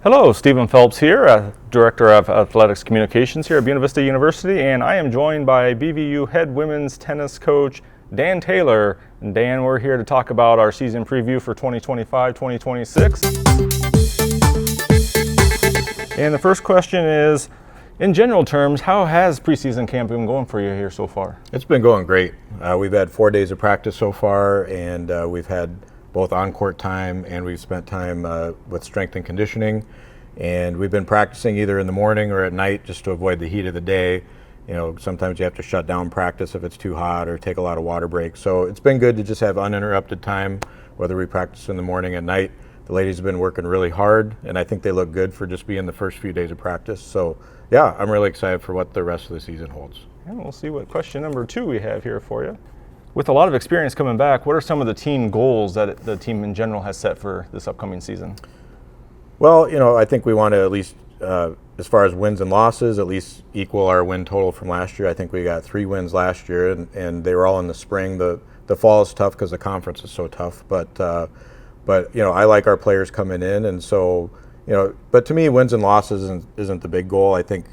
Hello, Stephen Phelps here, Director of Athletics Communications here at Buena Vista University, and I am joined by BVU head women's tennis coach Dan Taylor. And Dan, we're here to talk about our season preview for 2025-2026. And the first question is, in general terms, how has preseason camp been going for you here so far? It's been going great. We've had 4 days of practice so far, and we've had both on-court time and we've spent time with strength and conditioning. And we've been practicing either in the morning or at night just to avoid the heat of the day. You know, sometimes you have to shut down practice if it's too hot or take a lot of water breaks. So it's been good to just have uninterrupted time, whether we practice in the morning or at night. The ladies have been working really hard, and I think they look good for just being the first few days of practice. So yeah, I'm really excited for what the rest of the season holds. And we'll see what question number 2 we have here for you. With a lot of experience coming back, what are some of the team goals that the team in general has set for this upcoming season? Well, you know, I think we want to at least, as far as wins and losses, at least equal our win total from last year. I think we got 3 wins last year, and they were all in the spring. The fall is tough because the conference is so tough. But you know, I like our players coming in, and so but to me, wins and losses isn't the big goal. I think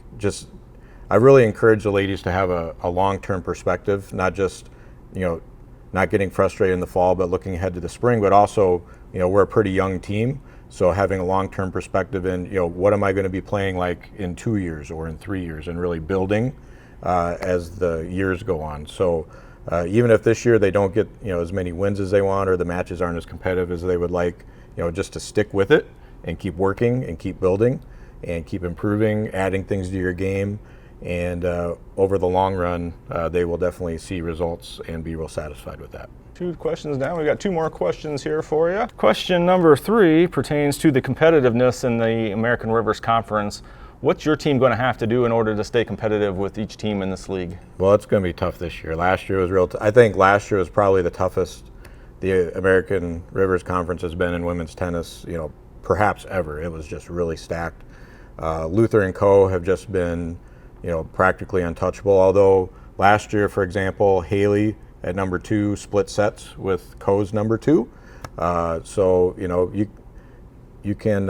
I really encourage the ladies to have a long-term perspective, not just not getting frustrated in the fall, but looking ahead to the spring. But also, we're a pretty young team, so having a long-term perspective in, what am I going to be playing like in 2 years or in 3 years, and really building as the years go on. So even if this year they don't get as many wins as they want, or the matches aren't as competitive as they would like, just to stick with it and keep working and keep building and keep improving, adding things to your game. And over the long run, they will definitely see results and be real satisfied with that. 2 questions down. We've got 2 more questions here for you. Question number 3 pertains to the competitiveness in the American Rivers Conference. What's your team going to have to do in order to stay competitive with each team in this league? Well, it's going to be tough this year. Last year was I think last year was probably the toughest the American Rivers Conference has been in women's tennis, perhaps ever. It was just really stacked. Luther and Co. have just been practically untouchable. Although last year, for example, Haley at number 2 split sets with Co's number 2. So you can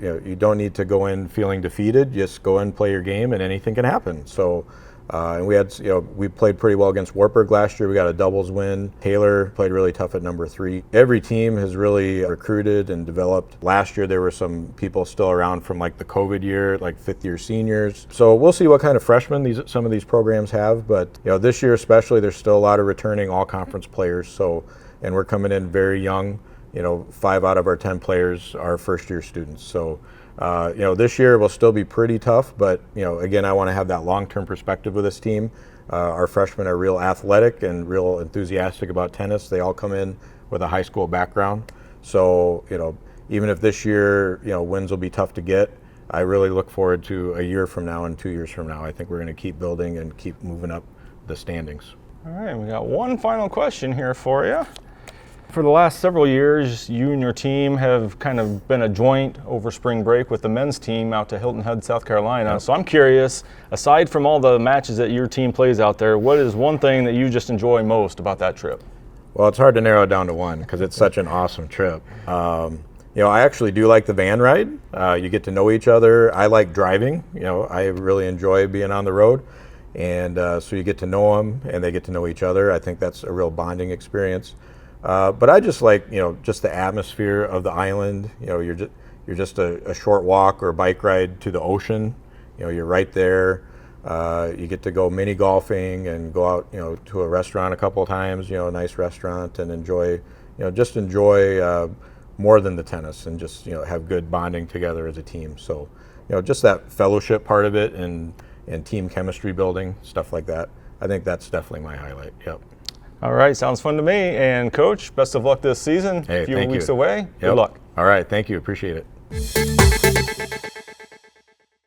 you don't need to go in feeling defeated. Just go in, play your game, and anything can happen. So and we had we played pretty well against Wartburg last year. We got a doubles win. Taylor played really tough at number 3. Every team has really recruited and developed. Last year there were some people still around from like the COVID year, like 5th-year seniors. So we'll see what kind of freshmen some of these programs have. But this year especially, there's still a lot of returning all-conference players. So, and we're coming in very young. 5 out of our 10 players are first-year students. So this year will still be pretty tough, but again, I want to have that long-term perspective with this team. Our freshmen are real athletic and real enthusiastic about tennis. They all come in with a high school background. So even if this year wins will be tough to get, I really look forward to a year from now and 2 years from now. I think we're going to keep building and keep moving up the standings. All right, we got one final question here for you. For the last several years, you and your team have kind of been a joint over spring break with the men's team out to Hilton Head, South Carolina. Yep. So I'm curious, aside from all the matches that your team plays out there, what is one thing that you just enjoy most about that trip? Well, it's hard to narrow it down to one because it's such an awesome trip. I actually do like the van ride. You get to know each other. I like driving. I really enjoy being on the road. And so you get to know them and they get to know each other. I think that's a real bonding experience. But I just like, just the atmosphere of the island. You're just a short walk or a bike ride to the ocean. You're right there. You get to go mini golfing and go out, to a restaurant a couple of times, a nice restaurant, and enjoy more than the tennis, and just, have good bonding together as a team. So, just that fellowship part of it and team chemistry building, stuff like that. I think that's definitely my highlight. Yep. All right, sounds fun to me. And Coach, best of luck this season. Hey, a few thank weeks you. away. Yep. Good luck. All right, thank you. Appreciate it.